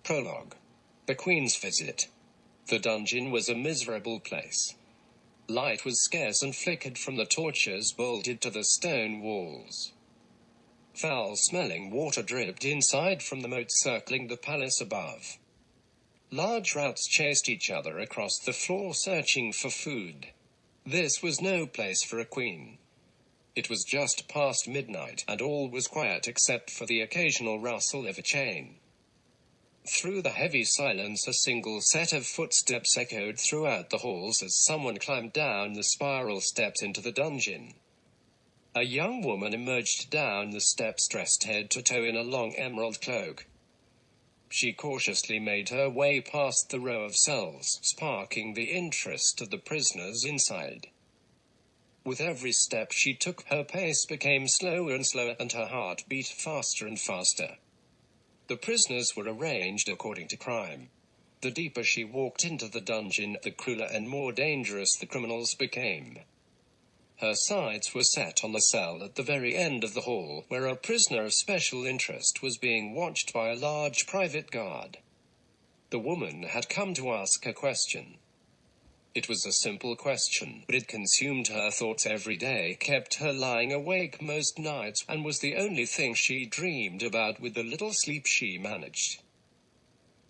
Prologue. The Queen's Visit. The dungeon was a miserable place. Light was scarce and flickered from the torches bolted to the stone walls. Foul-smelling water dripped inside from the moat circling the palace above. Large rats chased each other across the floor searching for food. This was no place for a queen. It was just past midnight, and all was quiet except for the occasional rustle of a chain. Through the heavy silence, a single set of footsteps echoed throughout the halls as someone climbed down the spiral steps into the dungeon. A young woman emerged down the steps dressed head to toe in a long emerald cloak. She cautiously made her way past the row of cells, sparking the interest of the prisoners inside. With every step she took, her pace became slower and slower, and her heart beat faster and faster. The prisoners were arranged according to crime. The deeper she walked into the dungeon, the crueler and more dangerous the criminals became. Her sights were set on the cell at the very end of the hall, where a prisoner of special interest was being watched by a large private guard. The woman had come to ask a question. It was a simple question, but it consumed her thoughts every day, kept her lying awake most nights, and was the only thing she dreamed about with the little sleep she managed.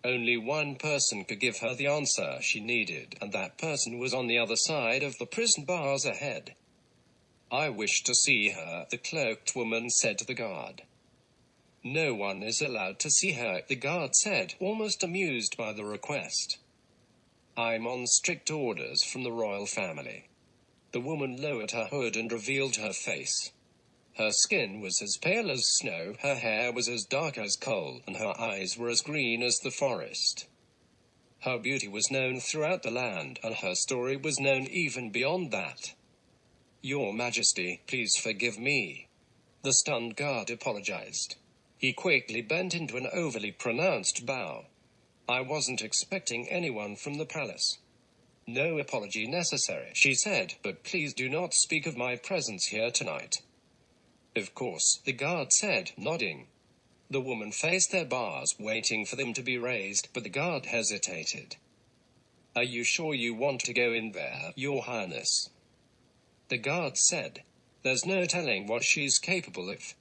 Only one person could give her the answer she needed, and that person was on the other side of the prison bars ahead. "I wish to see her," the cloaked woman said to the guard. "No one is allowed to see her," the guard said, almost amused by the request. "I'm on strict orders from the royal family." The woman lowered her hood and revealed her face. Her skin was as pale as snow, her hair was as dark as coal, and her eyes were as green as the forest. Her beauty was known throughout the land, and her story was known even beyond that. "Your Majesty, please forgive me." The stunned guard apologized. He quickly bent into an overly pronounced bow. "I wasn't expecting anyone from the palace." "No apology necessary," she said, "but please do not speak of my presence here tonight." "Of course," the guard said, nodding. The woman faced their bars, waiting for them to be raised, but the guard hesitated. "Are you sure you want to go in there, Your Highness?" The guard said. "There's no telling what she's capable of."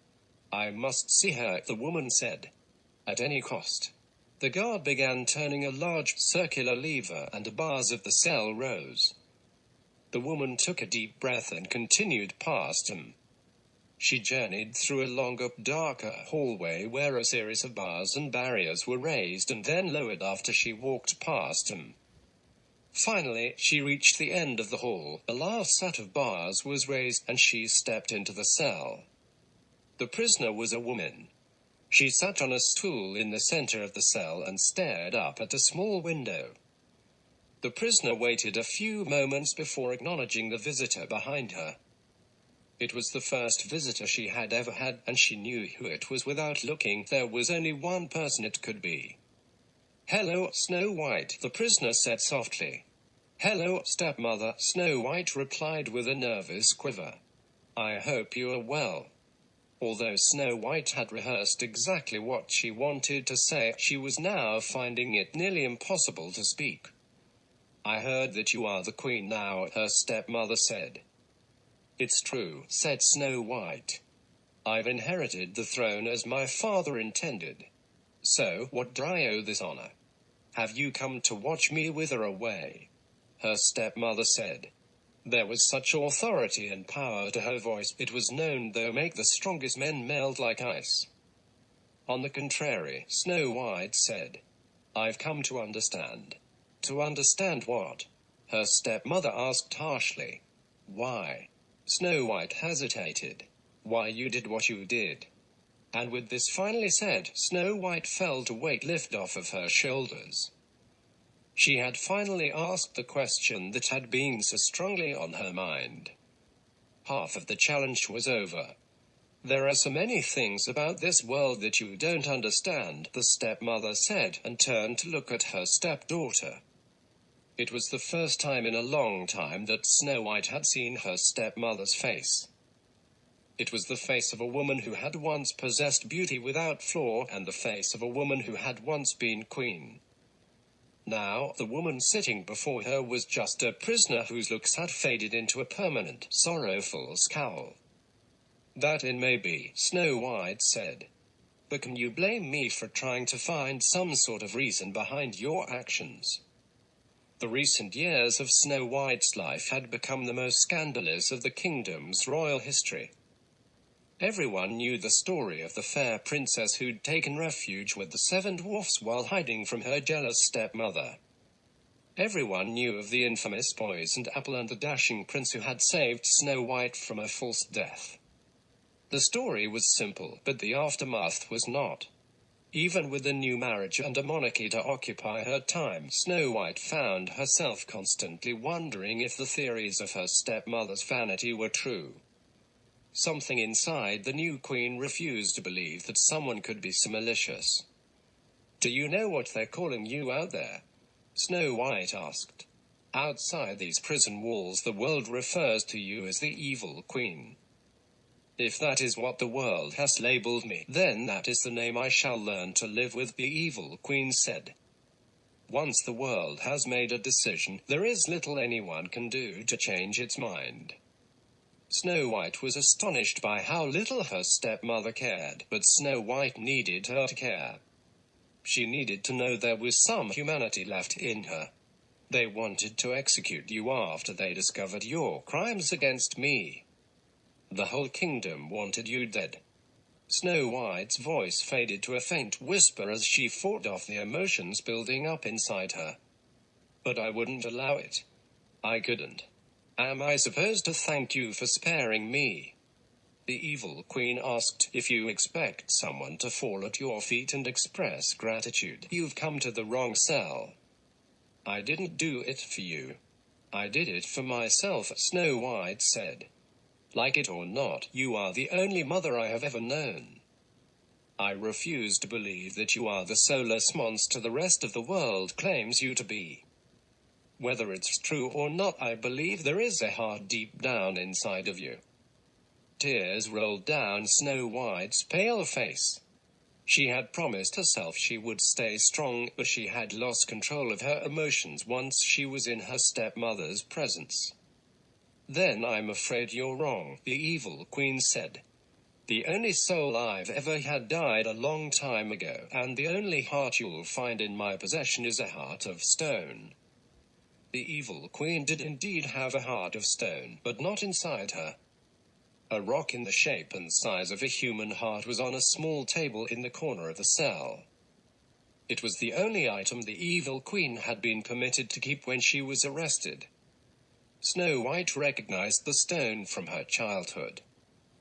"I must see her," the woman said. "At any cost." The guard began turning a large, circular lever, and the bars of the cell rose. The woman took a deep breath and continued past him. She journeyed through a longer, darker hallway where a series of bars and barriers were raised and then lowered after she walked past him. Finally, she reached the end of the hall. The last set of bars was raised, and she stepped into the cell. The prisoner was a woman. She sat on a stool in the center of the cell and stared up at a small window. The prisoner waited a few moments before acknowledging the visitor behind her. It was the first visitor she had ever had, and she knew who it was without looking. There was only one person it could be. "Hello, Snow White," the prisoner said softly. "Hello, stepmother," Snow White replied with a nervous quiver. "I hope you are well." Although Snow White had rehearsed exactly what she wanted to say, she was now finding it nearly impossible to speak. "I heard that you are the queen now," her stepmother said. "It's true," said Snow White. "I've inherited the throne as my father intended. So, what do I owe this honor?" "Have you come to watch me wither away?" her stepmother said. There was such authority and power to her voice, it was known they'll make the strongest men melt like ice. "On the contrary," Snow White said. "I've come to understand." "To understand what?" her stepmother asked harshly. "Why?" Snow White hesitated. "Why you did what you did." And with this finally said, Snow White felt a weight lift off of her shoulders. She had finally asked the question that had been so strongly on her mind. Half of the challenge was over. "There are so many things about this world that you don't understand," the stepmother said, and turned to look at her stepdaughter. It was the first time in a long time that Snow White had seen her stepmother's face. It was the face of a woman who had once possessed beauty without flaw, and the face of a woman who had once been queen. Now, the woman sitting before her was just a prisoner whose looks had faded into a permanent, sorrowful scowl. "That it may be," Snow White said. "But can you blame me for trying to find some sort of reason behind your actions?" The recent years of Snow White's life had become the most scandalous of the kingdom's royal history. Everyone knew the story of the fair princess who'd taken refuge with the 7 dwarfs while hiding from her jealous stepmother. Everyone knew of the infamous poisoned apple and the dashing prince who had saved Snow White from a false death. The story was simple, but the aftermath was not. Even with a new marriage and a monarchy to occupy her time, Snow White found herself constantly wondering if the theories of her stepmother's vanity were true. Something inside the new queen refused to believe that someone could be so malicious. "Do you know what they're calling you out there?" Snow White asked. "Outside these prison walls, the world refers to you as the evil queen." "If that is what the world has labeled me, then that is the name I shall learn to live with," the evil queen said. "Once the world has made a decision, there is little anyone can do to change its mind." Snow White was astonished by how little her stepmother cared, but Snow White needed her to care. She needed to know there was some humanity left in her. "They wanted to execute you after they discovered your crimes against me. The whole kingdom wanted you dead." Snow White's voice faded to a faint whisper as she fought off the emotions building up inside her. "But I wouldn't allow it. I couldn't. Am I supposed to thank you for sparing me?" The evil queen asked. "If you expect someone to fall at your feet and express gratitude, you've come to the wrong cell. I didn't do it for you. I did it for myself," Snow White said. "Like it or not, you are the only mother I have ever known. I refuse to believe that you are the soulless monster the rest of the world claims you to be. Whether it's true or not, I believe there is a heart deep down inside of you." Tears rolled down Snow White's pale face. She had promised herself she would stay strong, but she had lost control of her emotions once she was in her stepmother's presence. "Then I'm afraid you're wrong," the evil queen said. "The only soul I've ever had died a long time ago, and the only heart you'll find in my possession is a heart of stone." The evil queen did indeed have a heart of stone, but not inside her. A rock in the shape and size of a human heart was on a small table in the corner of the cell. It was the only item the evil queen had been permitted to keep when she was arrested. Snow White recognized the stone from her childhood.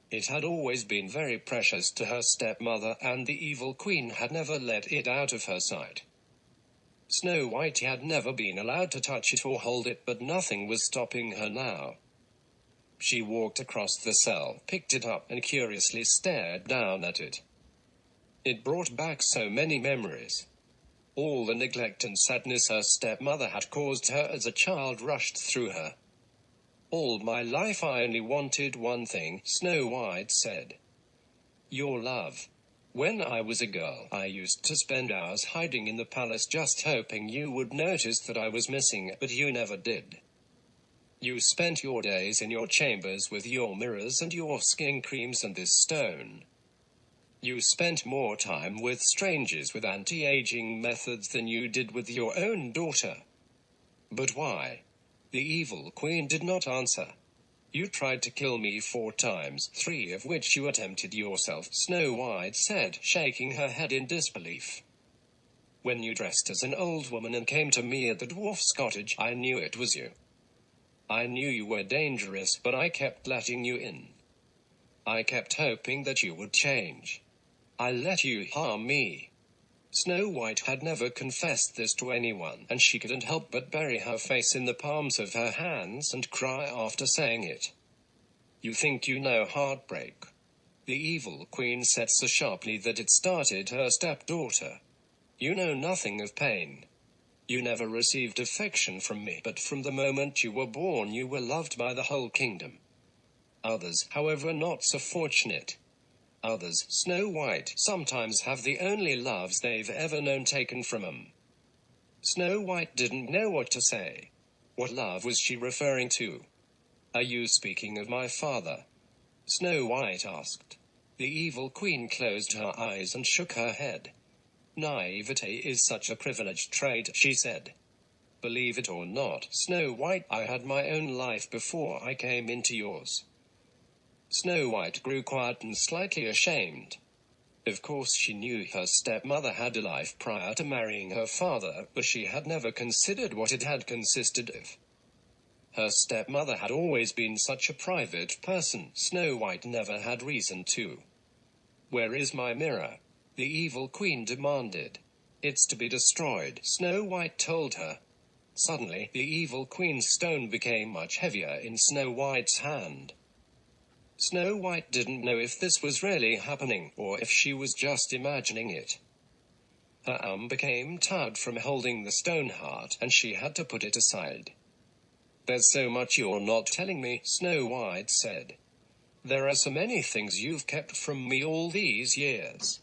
It had always been very precious to her stepmother, and the evil queen had never let it out of her sight. Snow White had never been allowed to touch it or hold it, but nothing was stopping her now. She walked across the cell, picked it up, and curiously stared down at it. It brought back so many memories. All the neglect and sadness her stepmother had caused her as a child rushed through her. "All my life I only wanted one thing," Snow White said. "Your love. When I was a girl, I used to spend hours hiding in the palace just hoping you would notice that I was missing, but you never did. You spent your days in your chambers with your mirrors and your skin creams and this stone. You spent more time with strangers with anti-aging methods than you did with your own daughter. But why?" The evil queen did not answer. "You tried to kill me 4 times, 3 of which you attempted yourself," Snow White said, shaking her head in disbelief. "When you dressed as an old woman and came to me at the dwarf's cottage, I knew it was you. I knew you were dangerous, but I kept letting you in. I kept hoping that you would change. I let you harm me." Snow White had never confessed this to anyone, and she couldn't help but bury her face in the palms of her hands and cry after saying it. "You think you know heartbreak?" The evil queen said so sharply that it startled her stepdaughter. "You know nothing of pain. You never received affection from me, but from the moment you were born you were loved by the whole kingdom. Others, however, not so fortunate. Others, Snow White, sometimes have the only loves they've ever known taken from them. Snow White didn't know what to say. What love was she referring to? Are you speaking of my father? Snow White asked. The evil queen closed her eyes and shook her head. Naivete is such a privileged trait, she said. Believe it or not, Snow White, I had my own life before I came into yours. Snow White grew quiet and slightly ashamed. Of course she knew her stepmother had a life prior to marrying her father, but she had never considered what it had consisted of. Her stepmother had always been such a private person, Snow White never had reason to. Where is my mirror? The evil queen demanded. It's to be destroyed, Snow White told her. Suddenly, the evil queen's stone became much heavier in Snow White's hand. Snow White didn't know if this was really happening, or if she was just imagining it. Her arm became tired from holding the stone heart, and she had to put it aside. There's so much you're not telling me, Snow White said. There are so many things you've kept from me all these years.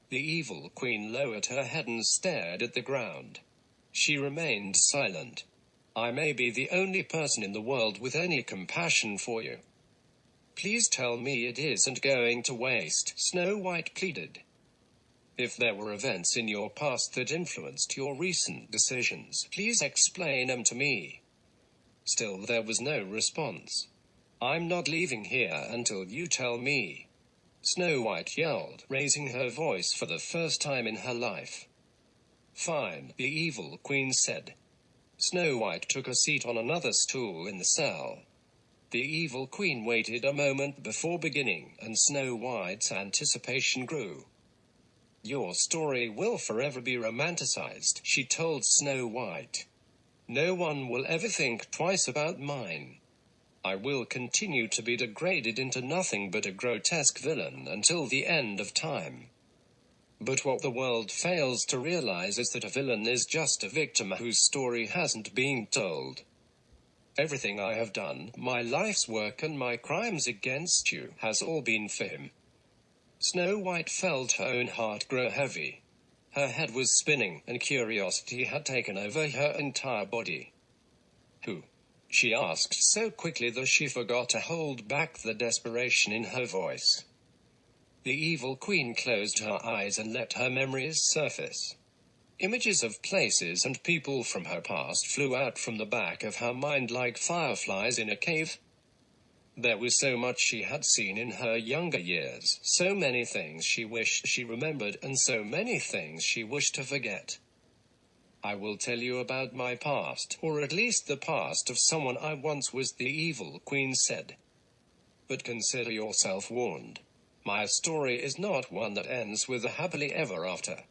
The evil queen lowered her head and stared at the ground. She remained silent. I may be the only person in the world with any compassion for you. Please tell me it isn't going to waste, Snow White pleaded. If there were events in your past that influenced your recent decisions, please explain them to me. Still there was no response. I'm not leaving here until you tell me, Snow White yelled, raising her voice for the first time in her life. Fine, the evil queen said. Snow White took a seat on another stool in the cell. The evil queen waited a moment before beginning, and Snow White's anticipation grew. Your story will forever be romanticized, she told Snow White. No one will ever think twice about mine. I will continue to be degraded into nothing but a grotesque villain until the end of time. But what the world fails to realize is that a villain is just a victim whose story hasn't been told. Everything I have done, my life's work and my crimes against you, has all been for him. Snow White felt her own heart grow heavy. Her head was spinning, and curiosity had taken over her entire body. Who? She asked so quickly that she forgot to hold back the desperation in her voice. The evil queen closed her eyes and let her memories surface. Images of places and people from her past flew out from the back of her mind like fireflies in a cave. There was so much she had seen in her younger years, so many things she wished she remembered, and so many things she wished to forget. I will tell you about my past, or at least the past of someone I once was, the evil queen said. But consider yourself warned. My story is not one that ends with a happily ever after.